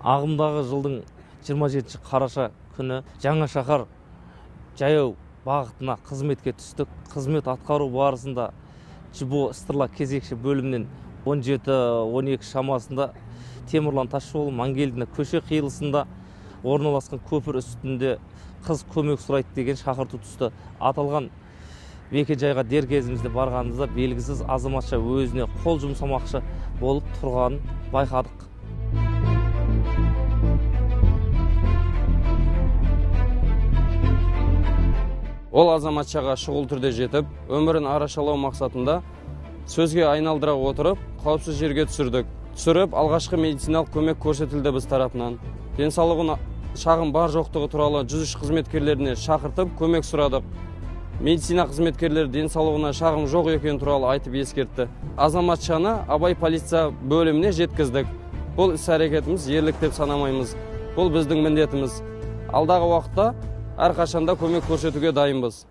Ағымдағы жылдың 27 қараша күні Жаңа Шахар жаяу бағытына қызметке түстік. Қызмет атқару барысында ЖБО Ыстырла кезекші бөлімінен 17-12 шамасында Темірлан тасжолы Мангелдина көше қиылысында орналасқан көпір үстінде қыз көмек сұрайды деген шақырту түсті. Аталған мекенжайға дер кезімізде барғанымызда белгісіз азаматша өзіне қол жұмсамақшы болып тұрғанын байқадық. Ол азаматшаға шұғыл түрде жетіп, өмірін арашалау мақсатында сөзге айналдыра отырып, қауіпсіз жерге түсірдік. Түсіріп, алғашқы медициналық көмек көрсетілді біз тарапынан. Денсаулығын шағым бар жоқтығы туралы 103 қызметкерлеріне шақыртып, көмек сұрадық. Медицина қызметкерлері денсаулығына шағым жоқ екені туралы айтып ескертті. Азаматшаны Абай полиция бөліміне жеткіздік. Бұл іс-әрекетіміз ерлік деп санамаймыз. Бұл біздің міндетіміз. Алдағы уақытта әрқашанда көмек көрсетуге дайынбыз.